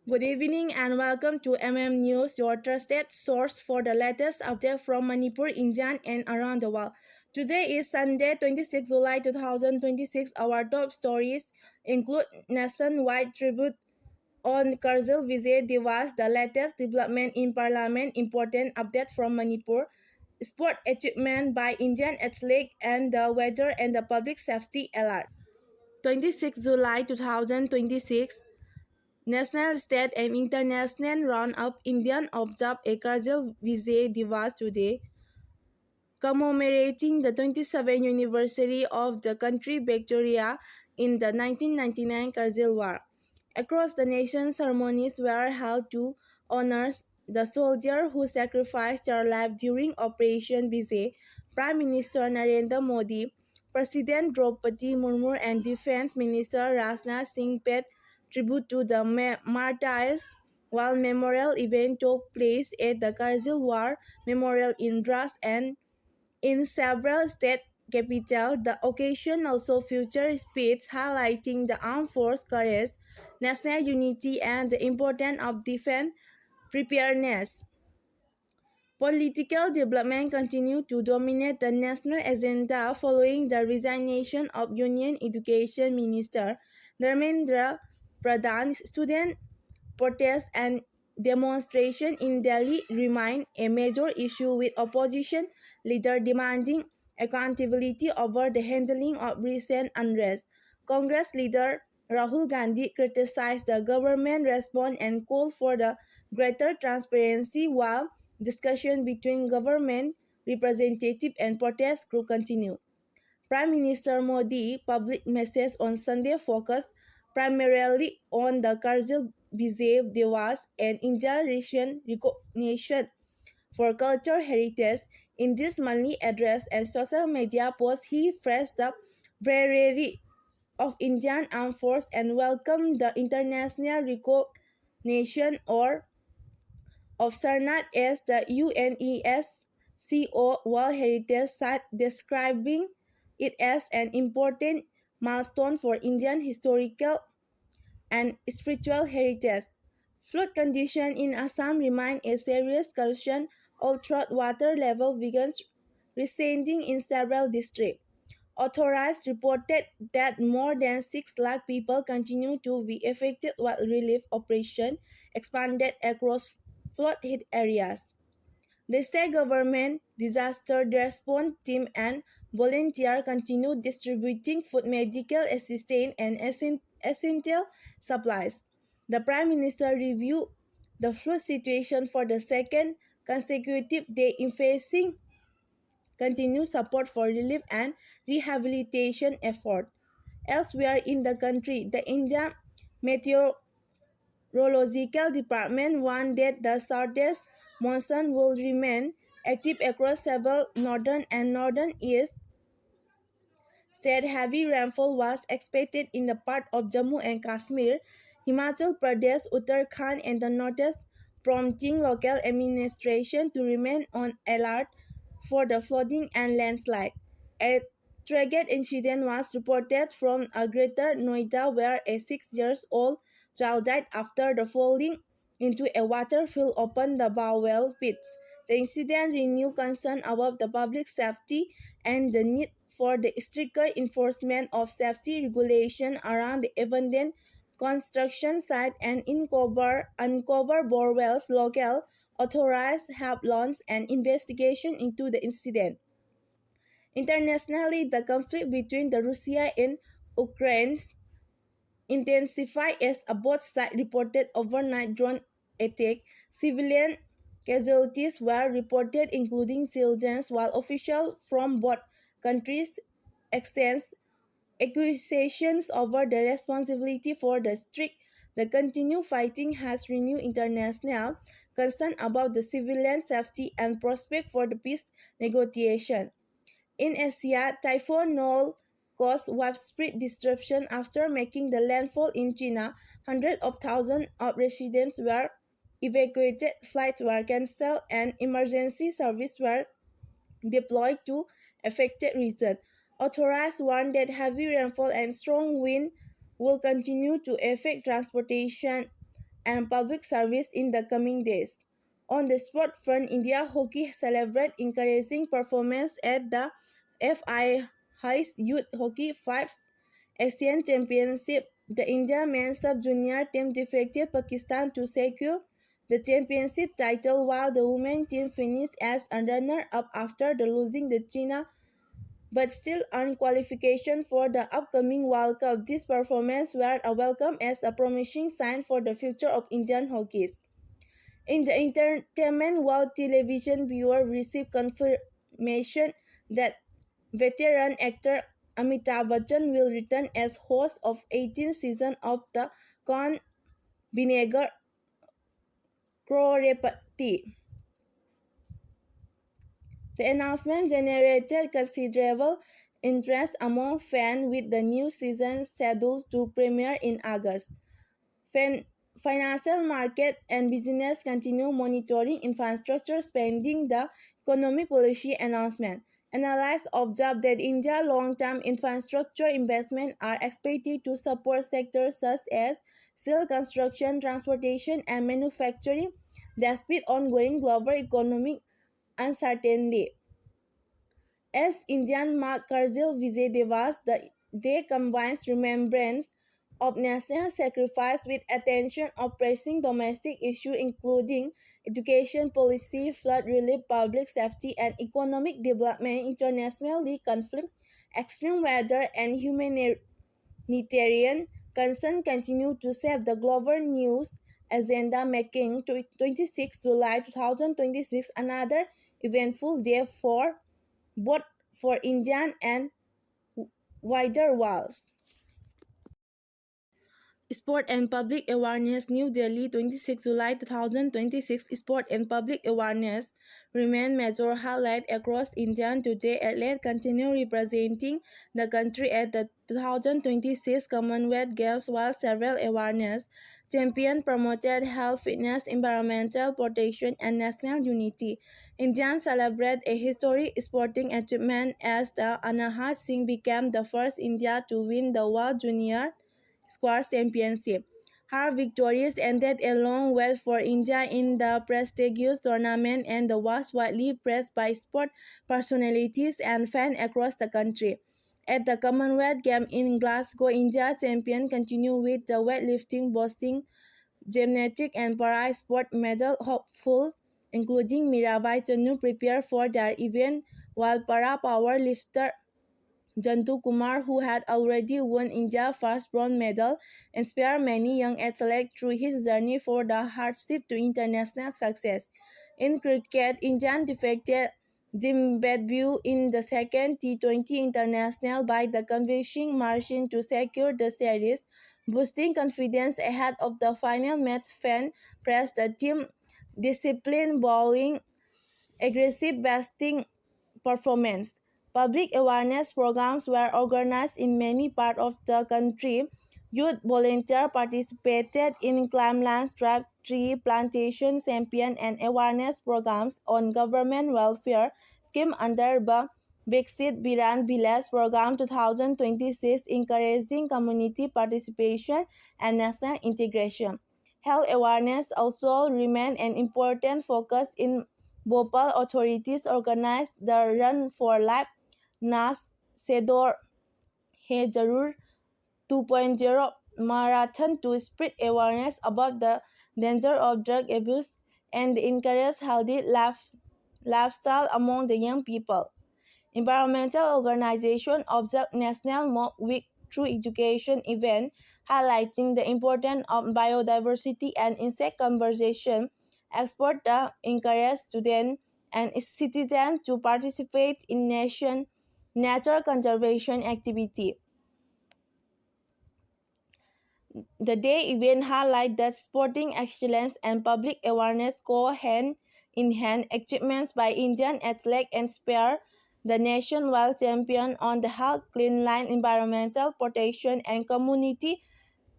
Good evening and welcome to News, your trusted source for the latest update from Manipur, India, and around the world. Today is Sunday, 26 July 2026. Our top stories include nationwide tribute on Kargil Vijay Diwas, the latest development in Parliament, important update from Manipur, sport achievement by Indian athletes, and the weather and the public safety alert. 26 July 2026. National, state, and international round-up Indian observed a Kargil Vijay Diwas today, commemorating the 27th anniversary of the country victory in the 1999 Kargil War. Across the nation, ceremonies were held to honor the soldiers who sacrificed their lives during Operation Vijay. Prime Minister Narendra Modi, President Draupadi Murmu, and Defense Minister Rajnath Singh paid tribute to the martyrs, while memorial event took place at the Kargil War Memorial in Dras and in several state capitals. The occasion also featured speeches highlighting the armed force courage, national unity, and the importance of defense preparedness. Political development continued to dominate the national agenda following the resignation of Union Education Minister Narendra Pradhan. Student protests and demonstrations in Delhi remain a major issue, with opposition leaders demanding accountability over the handling of recent unrest. Congress leader Rahul Gandhi criticized the government response and called for the greater transparency, while discussion between government representatives and protest groups continue. Prime Minister Modi's public message on Sunday focused primarily on the Kargil Vijay Diwas and India's recent recognition for cultural heritage. In this monthly address and social media post, he praised the bravery of Indian Armed Force and welcomed the international recognition of Sarnath as the UNESCO World Heritage Site, describing it as an important milestone for Indian historical and spiritual heritage. Flood conditions in Assam remain a serious concern, although water level begins receding in several districts. Authorities reported that more than 6 lakh people continue to be affected, while relief operations expanded across flood-hit areas. The state government, disaster response team, and volunteers continue distributing food, medical assistance, and essential supplies. The Prime Minister reviewed the flood situation for the second consecutive day, emphasizing continued support for relief and rehabilitation efforts. Elsewhere in the country, the India Meteorological Department warned that the southeast monsoon will remain active across several northern and northeast states. Heavy rainfall was expected in the part of Jammu and Kashmir, Himachal Pradesh, Uttarakhand, and the northeast, prompting local administration to remain on alert for the flooding and landslide. A tragic incident was reported from a Greater Noida, where a 6-year-old child died after the falling into a water-filled open the bowel pits. The incident renewed concern about the public safety and the need for the stricter enforcement of safety regulation around the abandoned construction site and uncover borewells. Local authorities have launched an investigation into the incident. Internationally, the conflict between the Russia and Ukraine intensified as both sides reported overnight drone attack. Civilian casualties were reported, including children, while officials from both countries exchanged accusations over the responsibility for the strict. The continued fighting has renewed international concern about the civilian safety and prospect for the peace negotiation. In Asia, Typhoon Noel caused widespread disruption after making the landfall in China. Hundreds of thousands of residents were evacuated, flights were cancelled, and emergency services were deployed to affected regions. Authorities warned that heavy rainfall and strong wind will continue to affect transportation and public service in the coming days. On the sport front, India Hockey celebrated encouraging performance at the FIH's Youth Hockey 5 Asian Championship. The India men's sub-junior team defeated Pakistan to secure the championship title, while the women's team finished as a runner-up after losing to China but still earned qualification for the upcoming World Cup. This performance were a welcome as a promising sign for the future of Indian hockey. In the entertainment world, television viewers received confirmation that veteran actor Amitabh Bachchan will return as host of 18th season of the Con Vinegar Crorepati. The announcement generated considerable interest among fans, with the new season scheduled to premiere in August. Financial market and business continue monitoring infrastructure spending. The economic policy announcement. Analysts observe that India's long-term infrastructure investments are expected to support sectors such as steel construction, transportation, and manufacturing, despite ongoing global economic uncertainty. As Indian mark Kargil Vijay Devas, the day combines remembrance of national sacrifice with attention of pressing domestic issues including education policy, flood relief, public safety, and economic development. Internationally, conflict, extreme weather, and humanitarian concern continue to shape the global news agenda, making 26 July 2026 another eventful day for both for Indian and wider worlds. Sport and Public Awareness. New Delhi, 26 July 2026. Sport and public awareness remain major highlight across India today. Athletes continue representing the country at the 2026 Commonwealth Games, while several awareness champions promoted health, fitness, environmental protection, and national unity. Indians celebrate a historic sporting achievement as the Anahat Singh became the first India to win the World Junior Squash Championship. Her victories ended a long wait for India in the prestigious tournament and was widely praised by sport personalities and fans across the country. At the Commonwealth Games in Glasgow, India's champion continued with the weightlifting, boxing, gymnastics, and para sport medal hopeful, including Mirabai Chanu, prepare for their event, while para power lifter Jantu Kumar, who had already won India's first bronze medal, inspired many young athletes through his journey for the hardship to international success. In cricket, India defeated Zimbabwe in the second T20 International by the convincing margin to secure the series, boosting confidence ahead of the final match. Fans praised the team discipline, bowling, aggressive batting performance. Public awareness programs were organized in many parts of the country. Youth volunteers participated in climb-land drive, tree plantation champion, and awareness programs on government welfare scheme under the Viksit Biran Village Program 2026, encouraging community participation and national integration. Health awareness also remained an important focus in Bhopal. Authorities organized the Run for Life Nas Se Door Hai Jarur 2.0 marathon to spread awareness about the danger of drug abuse and encourage healthy lifestyle among the young people. Environmental organizations observed National Mock Week through education events, highlighting the importance of biodiversity and insect conservation. Experts encourage students and citizens to participate in nature conservation activity. The day event highlights that sporting excellence and public awareness go hand in hand. Achievements by Indian athletes inspire the nation, while champion on the health, clean line, environmental protection, and community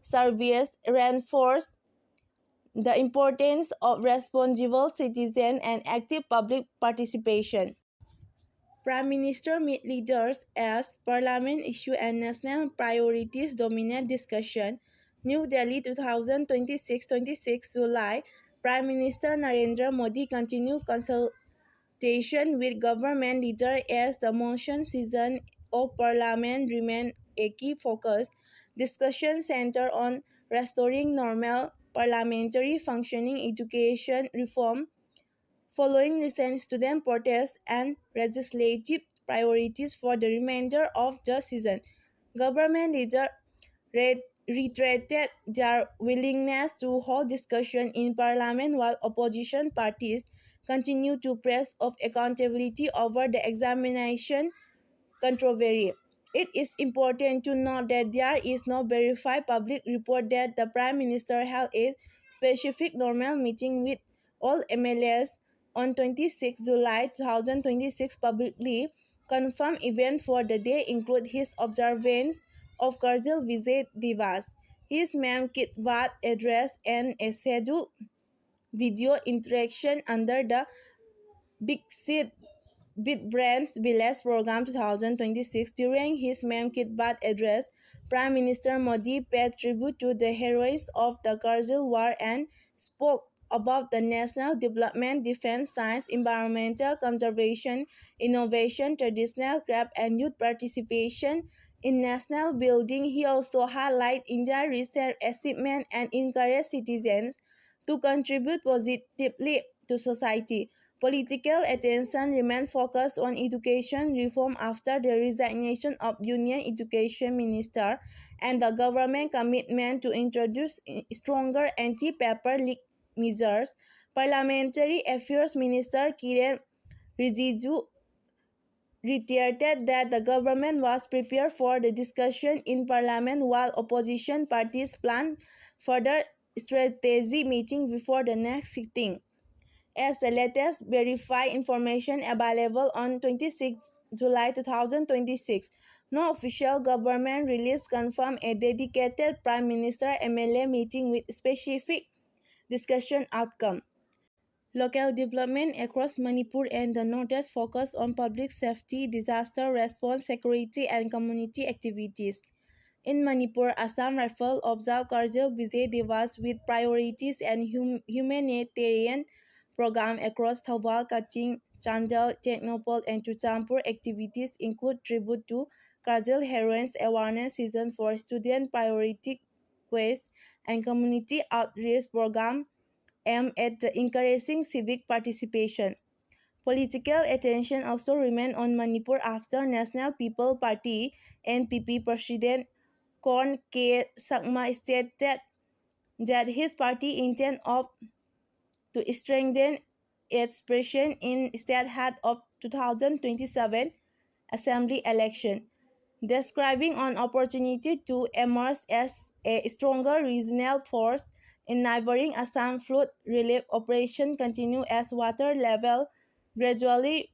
service reinforce the importance of responsible citizen and active public participation. Prime Minister meet leaders as Parliament issue and national priorities dominate discussion. New Delhi 2026 July. Prime Minister Narendra Modi continued consultation with government leaders as the monsoon season of parliament remained a key focus. Discussion centered on restoring normal parliamentary functioning, education reform, following recent student protests and legislative priorities for the remainder of the season. Government leaders reiterated their willingness to hold discussion in parliament while opposition parties continue to press of accountability over the examination controversy. It is important to note that there is no verified public report that the Prime Minister held a specific normal meeting with all MLAs on 26 July 2026. Publicly confirmed events for the day include his observance of Kargil Vijay Divas, his Mam Kit Vat address, and a scheduled video interaction under the Big Seat Bit Brands Village Program 2026. During his Mem Kit Bath address, Prime Minister Modi paid tribute to the heroes of the Kargil War and spoke about the national development, defense, science, environmental conservation, innovation, traditional craft, and youth participation in national building. He also highlighted India's recent achievement and encouraged citizens to contribute positively to society. Political attention remained focused on education reform after the resignation of Union Education Minister and the government commitment to introduce stronger anti-paper leak measures. Parliamentary Affairs Minister Kiren Rijiju reiterated that the government was prepared for the discussion in parliament while opposition parties planned further strategy meeting before the next sitting. As the latest verified information available on 26 July 2026, no official government release confirmed a dedicated Prime Minister MLA meeting with specific discussion outcome. Local development across Manipur and the Northeast focus on public safety, disaster response, security, and community activities. In Manipur, Assam Rifle observed Kargil Vijay Divas with priorities and humanitarian program across Thawal, Kaching, Chandal, Technopol, and Chuchampur. Activities include tribute to Kargil heroines, awareness season for student priority quest, and community outreach program aimed at encouraging civic participation. Political attention also remained on Manipur after National People Party (NPP) President Kon K. Sakma stated that his party intends to strengthen its presence in state ahead of 2027 assembly election, describing an opportunity to emerge as a stronger regional force in neighboring Assam. Flood relief operations continue as water level gradually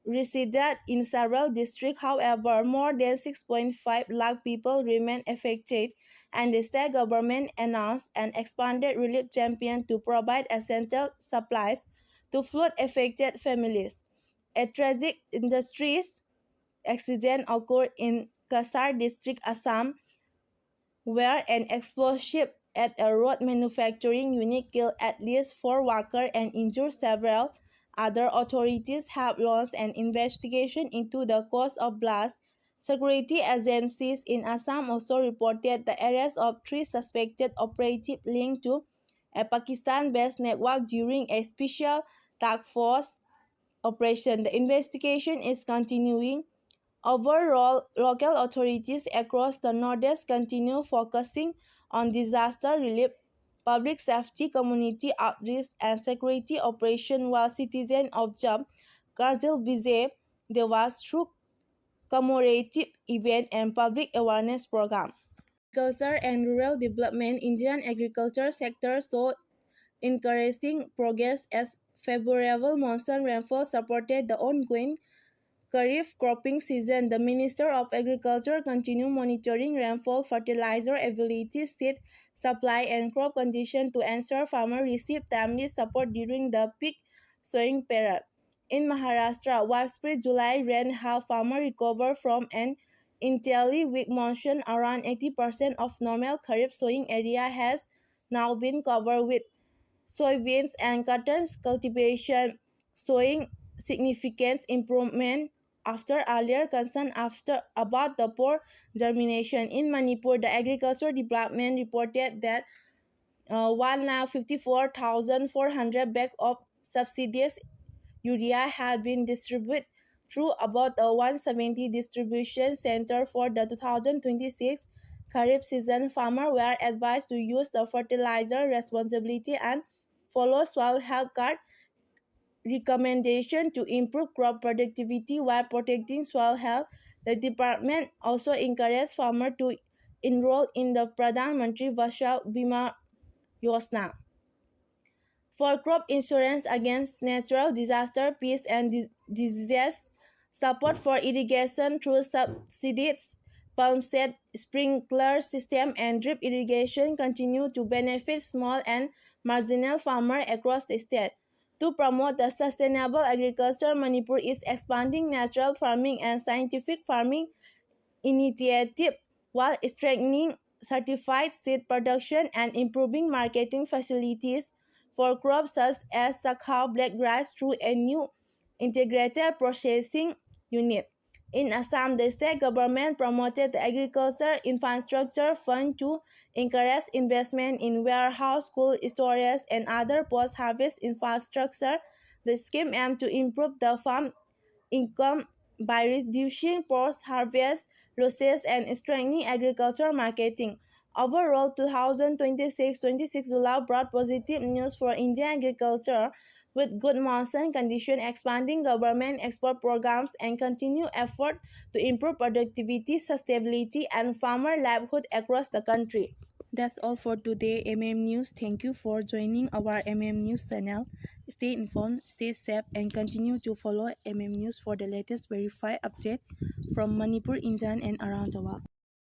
receded in several districts. However, more than 6.5 lakh people remain affected, and the state government announced an expanded relief campaign to provide essential supplies to flood-affected families. A tragic industries accident occurred in Kasar district, Assam, where an explosive at a road manufacturing unit killed at least 4 workers and injured several. Other authorities have launched an investigation into the cause of blast. Security agencies in Assam also reported the arrest of 3 suspected operatives linked to a Pakistan-based network during a special task force operation. The investigation is continuing. Overall, local authorities across the Northeast continue focusing on disaster relief, public safety, community outreach, and security operations while citizens observe Kargil Vijay Devas through commemorative events and public awareness programs. Agriculture and rural development. Indian agriculture sector saw encouraging progress as favorable monsoon rainfall supported the ongoing Kharif cropping season. The Minister of Agriculture continued monitoring rainfall, fertilizer availability, seed supply, and crop conditions to ensure farmers receive timely support during the peak sowing period. In Maharashtra, widespread July rain helped farmers recover from an entirely weak monsoon, around 80% of normal Kharif sowing area has now been covered with soybeans and cotton cultivation, showing significant improvement after earlier concern about the poor germination. In Manipur, the Agriculture Department reported that 1,54,400 bags of subsidies urea had been distributed through about a 170 distribution center for the 2026 Kharif season. Farmers were advised to use the fertilizer responsibly and follow soil health card recommendation to improve crop productivity while protecting soil health. The department also encouraged farmers to enroll in the Pradhan Mantri Fasal Bima Yojana for crop insurance against natural disaster, pests, and diseases, support for irrigation through subsidies, pump set, sprinkler system, and drip irrigation continue to benefit small and marginal farmers across the state. To promote the sustainable agriculture, Manipur is expanding natural farming and scientific farming initiative while strengthening certified seed production and improving marketing facilities for crops such as sakhaw black rice through a new integrated processing unit. In Assam, the state government promoted the Agriculture Infrastructure Fund to encourage investment in warehouse, cold storage, and other post-harvest infrastructure. The scheme aimed to improve the farm income by reducing post-harvest losses and strengthening agricultural marketing. Overall, 2026 July brought positive news for Indian agriculture with good monsoon conditions, expanding government export programs, and continued effort to improve productivity, sustainability, and farmer livelihood across the country. That's all for today, News. Thank you for joining our News channel. Stay informed, stay safe, and continue to follow News for the latest verified update from Manipur, India, and around the world.